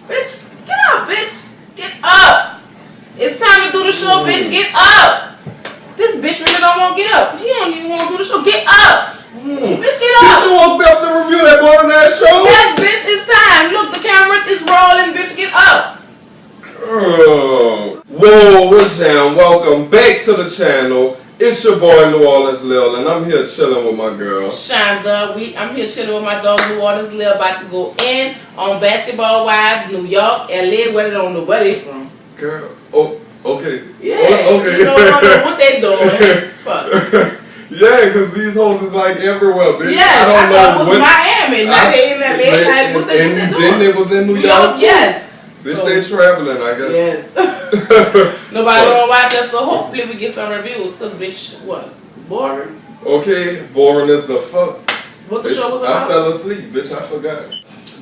Bitch, get up, bitch. Get up. It's time to do the show, bitch. Get up. This bitch really don't want to get up. He don't even want to do the show. Get up. Bitch, get up. Bitch, you woke me up to review that boring ass show? Yes, bitch, it's time. Look, the camera is rolling. Bitch, get up. Whoa, what's down? Welcome back to the channel. It's your boy New Orleans Lil, and I'm here chilling with my girl Shonda. I'm here chilling with my dog New Orleans Lil, about to go in on Basketball Wives, New York, LA, where they don't know where they from. Girl, oh, okay. Yeah, okay. You don't know what they doing. Fuck. Yeah, because these hoes is like everywhere, bitch. Yes, I don't know it was Miami. Now they in LA. Like, what they doing? Then they was in New York. Yes. Bitch, they traveling, I guess. Yes. Nobody don't watch us, so hopefully we get some reviews. Cause bitch, what? Boring? Okay, boring as the fuck. What the bitch, show was about? I fell asleep, bitch, I forgot.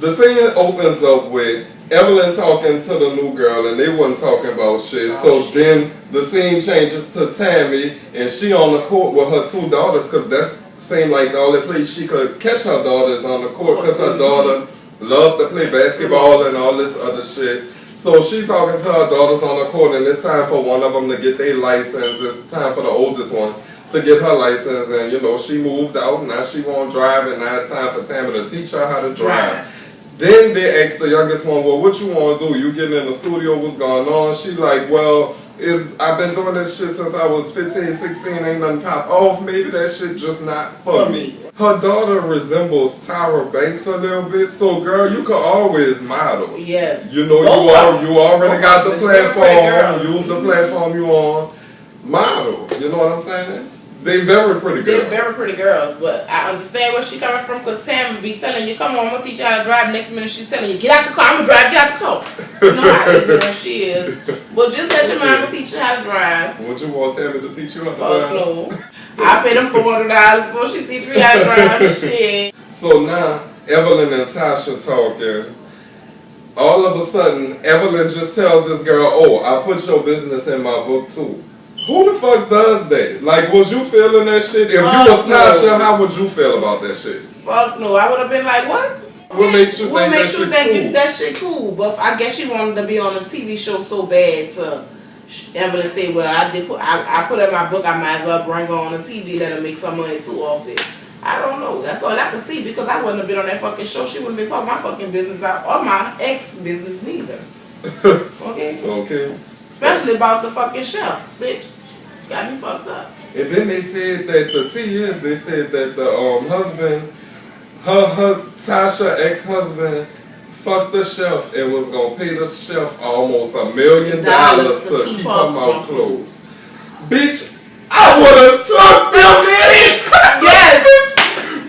The scene opens up with Evelyn talking to the new girl, and they wasn't talking about shit. Then the scene changes to Tammy, and she on the court with her two daughters, cause that's seemed like the only place she could catch her daughters on the court, cause her daughter loved to play basketball and all this other shit. So she's talking to her daughters on the court, and it's time for one of them to get their license. It's time for the oldest one to get her license, and you know, she moved out, now she won't drive, and now it's time for Tammy to teach her how to drive. Then they asked the youngest one, well, what you want to do? You getting in the studio, what's going on? She like, well, I've been doing this shit since I was 15, 16, ain't nothing pop off. Maybe that shit just not for me. Her daughter resembles Tyra Banks a little bit, so girl, you could always model. Yes. You know, you already got the platform, use the platform you on, model. You know what I'm saying? They very pretty girls. They're very pretty girls, but I understand where she coming from, because Tammy be telling you, come on, I'm going to teach you how to drive. Next minute she's telling you, get out the car, I'm going to drive, get out the car. You know how ignorant she is. But just let your mama teach you how to drive. Would you want Tammy to teach you how to drive? No. I paid them $400 before she teach me how to drive. Shit. So now, Evelyn and Tasha talking. All of a sudden, Evelyn just tells this girl, oh, I put your business in my book too. Who the fuck does that? Like, was you feeling that shit? If you was Tasha, how would you feel about that shit? Fuck no, I would have been like, what? What makes you think that shit cool? But I guess she wanted to be on a TV show so bad to Evelyn say, well, I put in my book, I might as well bring her on the TV, let her make some money too off it. I don't know. That's all I can see, because I wouldn't have been on that fucking show. She wouldn't have been talking my fucking business out, or my ex business neither. Okay? Okay. Especially about the fucking chef, bitch. Got me fucked up. And then they said that the tea is, they said that the husband, her Tasha ex-husband, fucked the chef and was gonna pay the chef almost $1 million to keep her mouth closed. Bitch, I would've took them bitch. Yes.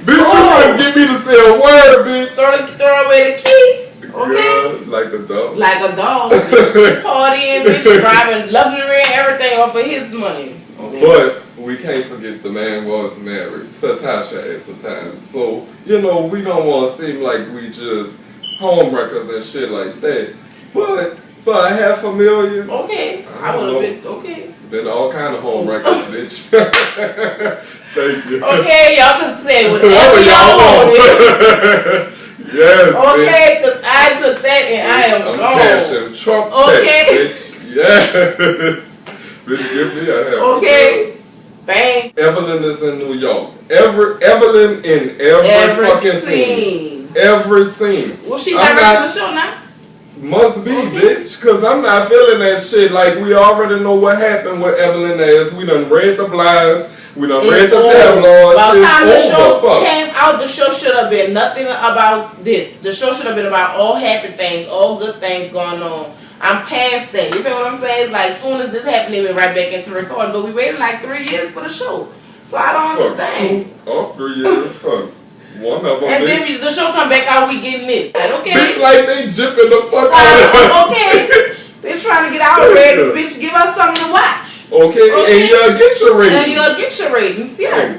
Bitch, you wouldn't get me to say a word, bitch. Throw away the key. Okay. Girl, like a dog. Like a dog. Bitch. Partying, bitch, driving luxury and everything off of his money. Okay. But we can't forget the man was married to Tasha at the time. So, you know, we don't want to seem like we just homewreckers and shit like that. But for $500,000. Okay. I would have been, okay. Been all kind of homewreckers, bitch. Thank you. Okay, y'all can say whatever y'all want. Yes, okay, because I took that and I am gone. Passion Trump check, bitch. Yes. Bitch, give me a half. Okay. Bang. Evelyn is in New York. Evelyn in every fucking scene. Every scene. Well, she directing the show now? Must be, bitch. Because I'm not feeling that shit. Like, we already know what happened with Evelyn as. We done read the blogs. We done read the tabloids. By the time the show came out, the show should have been nothing about this. The show should have been about all happy things, all good things going on. I'm past that. You feel what I'm saying? It's like, as soon as this happened, they went right back into recording. But we waited like 3 years for the show. So I don't understand. 3 years. Fuck. One of them. And then the show come back out, we getting this. Like, okay. Bitch, like they jipping the fuck out of okay. Bitch trying to get our ratings. Bitch, give us something to watch. Okay, and you'll get your ratings. And you'll get your ratings, yeah.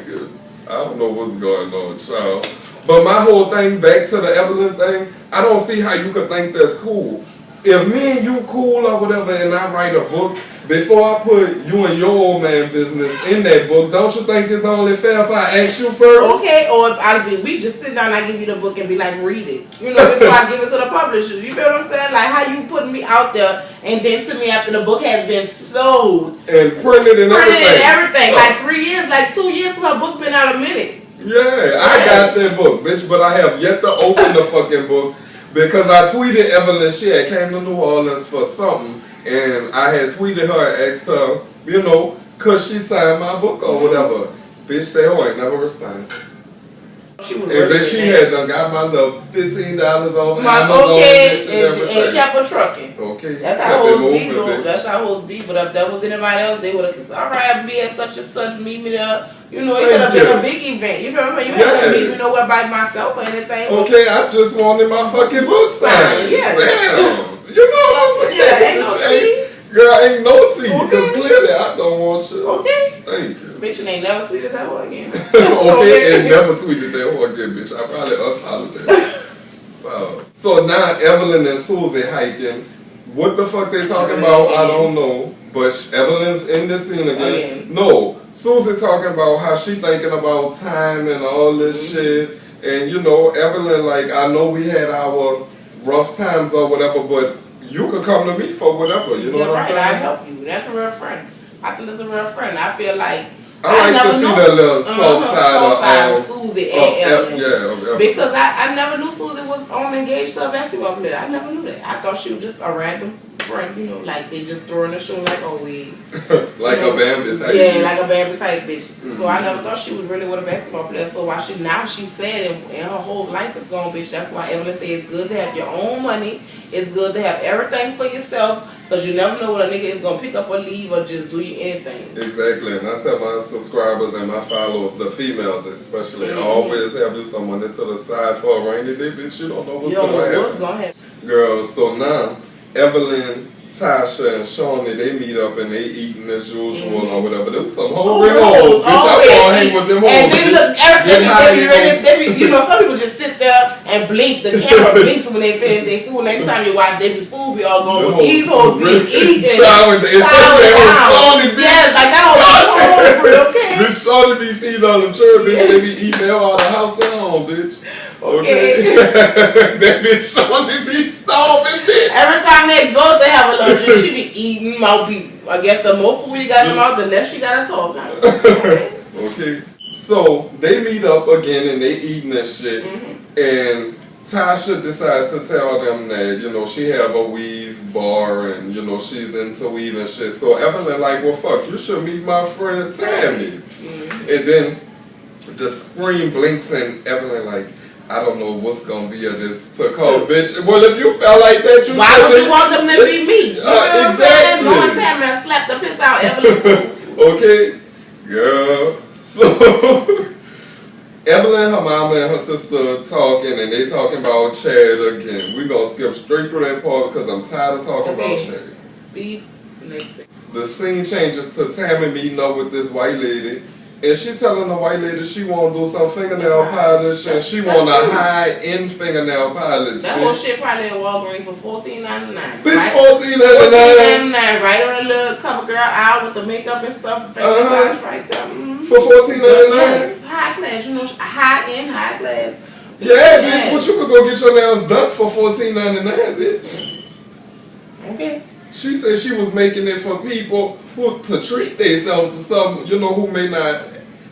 I don't know what's going on, child. But my whole thing, back to the Evelyn thing, I don't see how you could think that's cool. if me and you cool or whatever and I write a book, before I put you and your old man business in that book, don't you think it's only fair if I ask you first? Okay, or if we just sit down and I give you the book and be like, read it. You know, before I give it to the publisher. You feel what I'm saying? Like how you putting me out there and then to me after the book has been sold. And printed and everything. Like 3 years, like 2 years because her book been out a minute. Yeah, I got that book, bitch, but I have yet to open the fucking book because I tweeted Evelyn. She had came to New Orleans for something, and I had tweeted her and asked her, you know, could she sign my book or whatever. Bitch, that hoe ain't never responded. She was and bitch, she had done got my little $15 off Amazon, okay, bitch, and everything. And kept her trucking. Okay. That's how hoes be, though. That's how hoes be. But if that was anybody else, they would have said, all right, I'll be at such and such, meet me there. You know, it could have been a big event. You feel what I'm saying? You ain't gonna meet me nowhere by myself or anything. Okay, I just wanted my fucking book signed. Yeah. Damn. You know what I'm saying? Yeah, ain't no tea. Girl, ain't no tea. Okay. Because clearly I don't want you. Okay. Thank you. Bitch, and ain't never tweeted that one again. Okay, and never tweeted that one again, bitch. I probably unfollowed that. Wow. So now Evelyn and Susie hiking. What the fuck they talking about? I don't know. But Evelyn's in the scene again. No, Susie talking about how she thinking about time and all this shit. And you know, Evelyn, like, I know we had our rough times or whatever, but you could come to me for whatever. You know what I'm saying? I help you. That's a real friend. I think it's a real friend. I feel like I like to see that little soft side of Susie and Evelyn. Yeah, because I never knew Susie was engaged to a basketball player. I never knew that. I thought she was just a random friend, you know, like they just throwing a show like always. Like a Bambi type. Yeah, like a Bambi type bitch. Mm-hmm. So I never thought she was really with a basketball player. So why she said and her whole life is gone, bitch. That's why Evelyn said it's good to have your own money. It's good to have everything for yourself. Because you never know what a nigga is going to pick up or leave or just do you anything. Exactly. And I tell my subscribers and my followers, the females especially, always have you someone to the side for a rainy day, bitch. You don't know what's going to happen. Girl, so now, Evelyn, Tasha, and Shawnee, they meet up and they eating as usual or whatever. Them some hungry hoes. Bitch, I want to hang with them hoes. And then look, everything, they be, you know, some people just sit there and blink. The camera blinks when they finish their food. Next time you watch, they be food be all going with these hoes be eating. Especially Shawnee, bitch. Yes, like that was hungry, okay? Bitch, Shawnee be feeding on them church, bitch. They be eating them out of the house at home, bitch. Okay. That bitch Shawnee be starving, bitch. Every time they go to have a lunch, she be eating. I guess the more food you got in the mouth, the less she gotta talk. Okay. So they meet up again and they eating this shit. And Tasha decides to tell them that, you know, she have a weave bar and, you know, she's into weave and shit. So Evelyn like, well, fuck, you should meet my friend Tammy. And then the screen blinks and Evelyn like, I don't know what's gonna be of this to call bitch. Well, if you felt like that, you why would you want them to be me? You know what I'm saying? Exactly. Knowing Tammy and slap the piss out Evelyn. Okay, girl. So Evelyn, her mama, and her sister talking, and they talking about Chad again. We gonna skip straight through that part because I'm tired of talking about Chad. The scene changes to Tammy meeting up with this white lady. And she telling the white lady she want to do some fingernail polish and she want a high-end fingernail polish. That whole shit probably in Walgreens for $14.99. Bitch, $14.99. $14.99, right on the little cover girl aisle with the makeup and stuff. Fingernail polish right there. For $14.99? Yes, high class, you know, high-end, high class. Yeah, bitch, but you could go get your nails done for $14.99, bitch. Okay. She said she was making it for people who to treat themselves to some, you know, who may not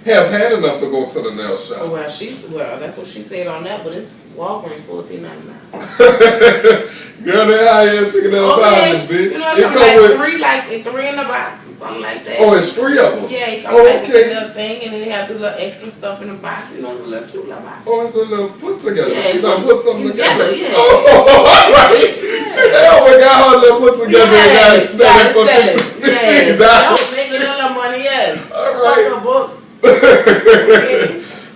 have had enough to go to the nail shop. Oh, well, that's what she said on that, but it's Walgreens $14.99. Girl, that high ass fingernail polish, bitch. You know, it come with three in the box or something like that. Oh, it's 3 of them. Yeah, it comes with a little thing, and then they have the little extra stuff in the box. You know, it's a little cute little box. Oh, it's a little put together. Yeah, she done put something together. Yeah. Oh, all right. She always got her little put together and got it selling for $15. Yeah, making a little money, yes. All right. Fuck a book.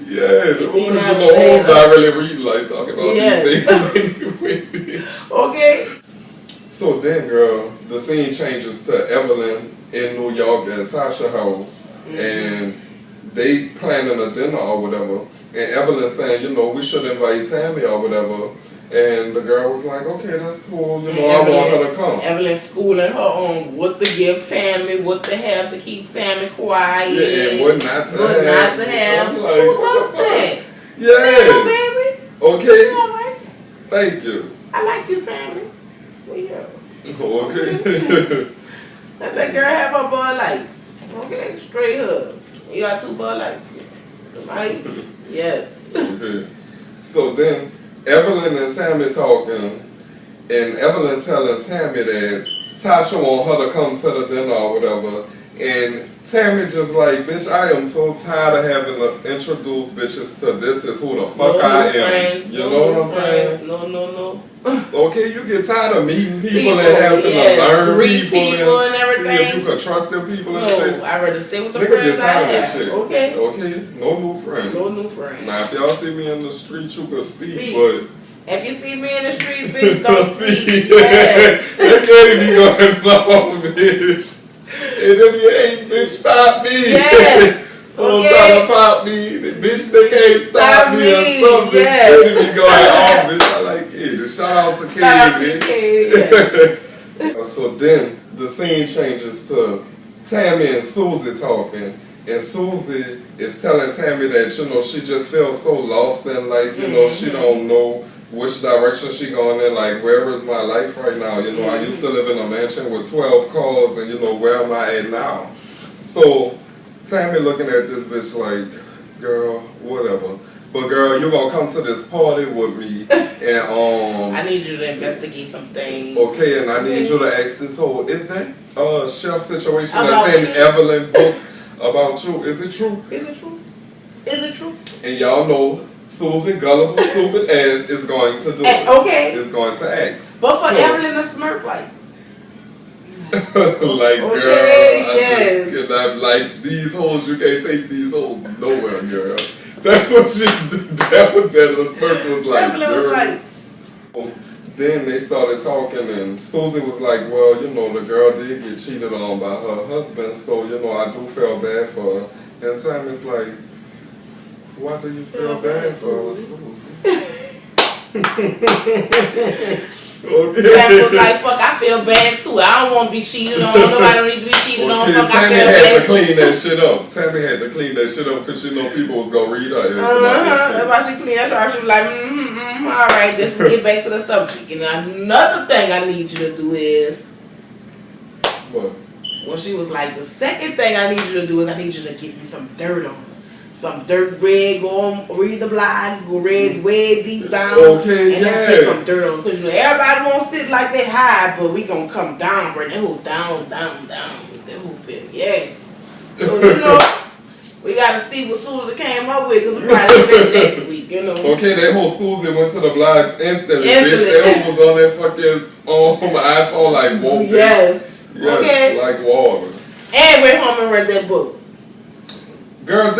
Yeah, because you know who's not really reading like talking about these things anyway, bitch. Okay. So then, girl, the scene changes to Evelyn in New York and Tasha house, and they planning a dinner or whatever. And Evelyn saying, you know, we should invite Tammy or whatever. And the girl was like, okay, that's cool. You know, And I want her to come. Evelyn schooling her on what to give Tammy, what to have to keep Tammy quiet. Yeah, and what not to have. What not to have. I'm Who like, loves that? Yeah. She baby. Okay. She all right. Thank you. I like you, Tammy. We here. Okay. Let that girl have her Bud Light. Okay, straight hug. You got 2 Bud Lights. Nice. Yes. Okay. So then Evelyn and Tammy talking, and Evelyn telling Tammy that Tasha want her to come to the dinner or whatever, and Tammy just like, bitch, I am so tired of having to introduce bitches to this is who the fuck I am. Friends, you know what I'm saying? No. Okay, you get tired of meeting people and having to learn people and everything. See if you can trust them people and shit. No, I'd rather stay with the Nigga friends get tired I of that have. shit. Okay. Okay, no new friends. No new friends. Now, if y'all see me in the street, you can speak, Speak. but If you see me in the street, bitch, don't speak. That Yes. can't be going on, bitch. And if you ain't, bitch, stop me. Yes. Don't Okay. try to pop me. The bitch, they can't stop me or something. Yes. Bitch, can't be going on, bitch. I like it. Shout out to Shout out to Katie. Katie. So then the scene changes to Tammy and Susie talking. And Susie is telling Tammy that, you know, she just feels so lost in life. You know, she don't know which direction she going in. Like, where is my life right now? You know, I used to live in a mansion with 12 cars, and, you know, where am I at now? So Tammy looking at this bitch like, girl, whatever. But girl, you gonna come to this party with me, and I need you to investigate some things. okay, and I need you to ask this whole, is that chef situation About that's in you? Evelyn book about you? Is it true? Is it true? Is it true? And y'all know Susie gullible stupid ass is going to do it. Okay. Is going to ask. But for So- Evelyn to smirk like, like, girl, Okay, I yes. just cannot, like, these hoes, you can't take these hoes nowhere, girl. That's what she did. That was that little smirk was like, Evelyn was girl. like, Then they started talking, and Susie was like, well, you know, the girl did get cheated on by her husband, so, you know, I do feel bad for her. And Tammy's like, why do you feel bad for her, Susie? Zach was like, fuck, I feel bad too. I don't want to be cheated on. Nobody don't need to be cheated on. Fuck, I Tammy feel had bad to clean that shit up. Tammy had to clean that shit up because she know people was going to read her. That's why she cleaned that. She was like, all right, let's get back to the subject. And another thing I need you to do is, What? when she was like, the second thing I need you to do is I need you to get me some dirt on her. Some dirt red, go on, read the blogs, go read way deep down. Okay, and let's get some dirt on. Because, you know, everybody won't sit like they high, but we going to come down, bro. That whole down. With that whole feel, yeah. So, you know, we got to see what Susie came up with, because we probably do that next week, you know. Okay, that whole Susie went to the blogs instantly. Instantly. Bitch, that was on that fucking on my iPhone like, whoa, bitch. Yes. Yes, Okay. like water. And went home and read that book. Girl,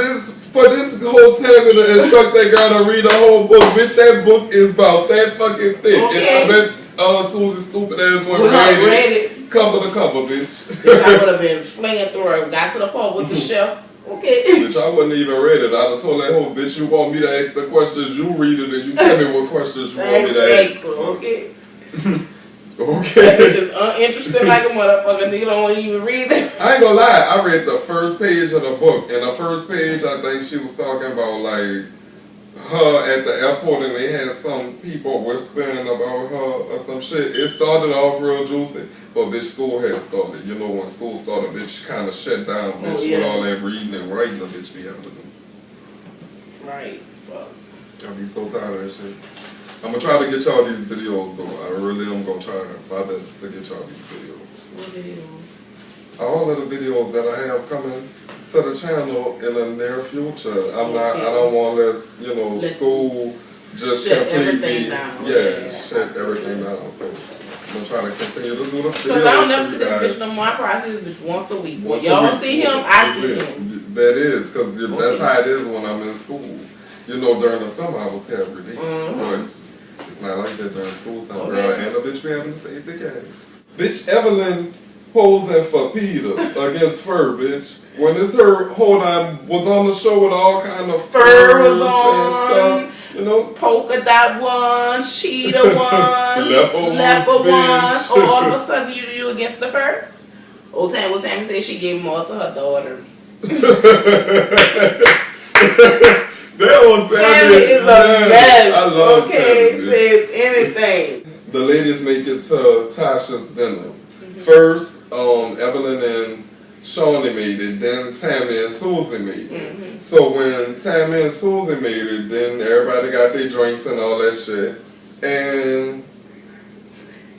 for this whole Tammy to instruct that girl to read the whole book, bitch, that book is about that fucking thick. Okay. And I bet Susie stupid ass one We read read it. it. Cover to cover, bitch. Bitch, I would have been flinging through her. Got to the part with the chef. Okay. Bitch, I wouldn't even read it. I'd have told that whole bitch, you want me to ask the questions, you read it and you tell me what questions you want me to ask. Okay. That Okay. bitch is uninterested like a motherfucker. Nigga don't want to even read that. I ain't gonna lie, I read the first page of the book. And the first page, I think she was talking about like her at the airport and they had some people whispering about her or some shit. It started off real juicy, but bitch, school had started. You know, when school started, bitch kind of shut down, bitch, with all that reading and writing the bitch be able to do. Right. Fuck. I'll be so tired of that shit. I'm gonna try to get y'all these videos though. I really am gonna try my best to get y'all these videos. What videos? All of the videos that I have coming to the channel in the near future. I don't want to let school just shut completely everything down. Yeah, shut everything down. So I'm gonna try to continue to do the videos. Because I don't never see for you this guys. bitch no more. I probably see this bitch once a week. When Once a y'all week. see him, I That's see it. him. That is, because that's how it is when I'm in school. You know, during the summer I was every day. But it's not like that during school time, girl. And the bitch be having to save the gas. Bitch, Evelyn posing for Peter against Fur, bitch. When this her, hold on, was on the show with all kind of Fur furs was and on. stuff. You know, polka dot one, cheetah one, leopard one, or all of a sudden you against the first. Old Tammy said she gave them all to her daughter. That old Tammy is a mess. I love okay, Tammy. says anything. The ladies make it to Tasha's dinner. First, Evelyn and Shawnee made it, then Tammy and Susie made it. So when Tammy and Susie made it, then everybody got their drinks and all that shit. And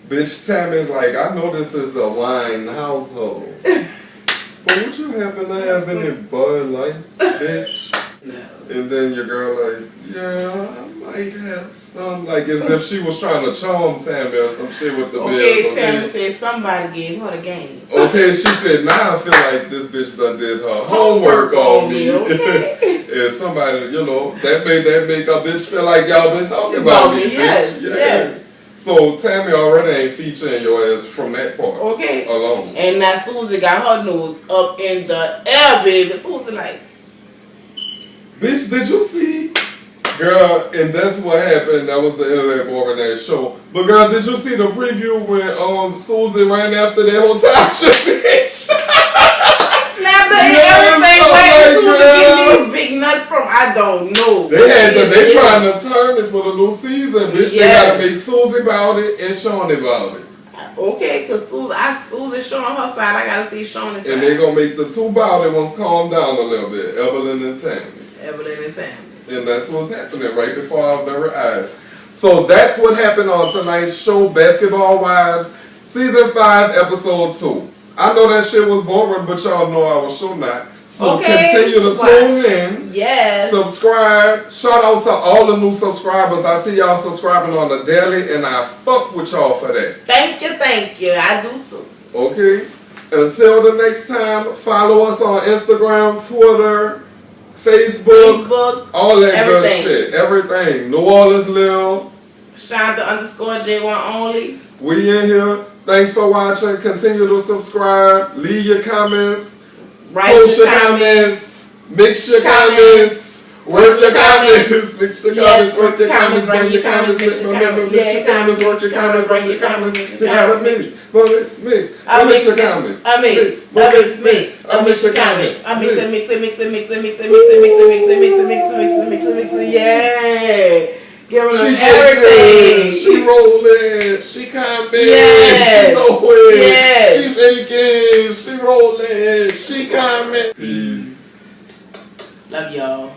bitch Tammy's like, I know this is a wine household. But would you happen to have any Bud Light, bitch? No. And then your girl like, yeah, I might have some. Like as if she was trying to charm Tammy or some shit with the Okay, bills. Tammy said somebody gave her the game. Okay, she said, now I feel like this bitch done did her homework on me. Okay. And somebody, you know, that make a bitch feel like y'all been talking about me, yes, bitch. yes. So Tammy already ain't featuring your ass from that part. Okay. Alone. And now Susie got her nose up in the air, baby. Susie like, Bitch, did you see? Girl, and that's what happened. That was the end of that boring ass show. But girl, did you see the preview when Susie ran after that whole Tasha bitch? snapped her Yeah, and everything. so Where like, Susie girl. getting these big nuts from? I don't know. They trying to turn it for the new season, bitch. Yes. They gotta make Susie about it and Shawnee about it. Okay, cause Susie showing her side. I gotta see Shawnee's side. And they gonna make the two bowdy ones calm down a little bit, Evelyn and Tammy. Evelyn and Tammy. And that's what's happening right before our very eyes. So that's what happened on tonight's show, Basketball Wives, Season 5, Episode 2. I know that shit was boring, but y'all know I was sure not. So continue to tune in. Yes. Subscribe. Shout out to all the new subscribers. I see y'all subscribing on the daily, and I fuck with y'all for that. Thank you. I do so. Okay? Until the next time, follow us on Instagram, Twitter, Facebook, all that good shit. Everything. New Orleans Lil. Shonda _J1 only. We in here. Thanks for watching. Continue to subscribe. Leave your comments. Write your comments. Mix your comments. Work your comments. Mix your comments. Work your comments. Bring your comments. Mix your comments. Work your comments. Bring your comments. You gotta mix. Mix. I mix your comments. I mix your comment. I mix it. Yeah. Give her everything. She rolling. She coming. Yes. She know it. Yes. She shaking. She rolling. She coming. Peace. Love y'all.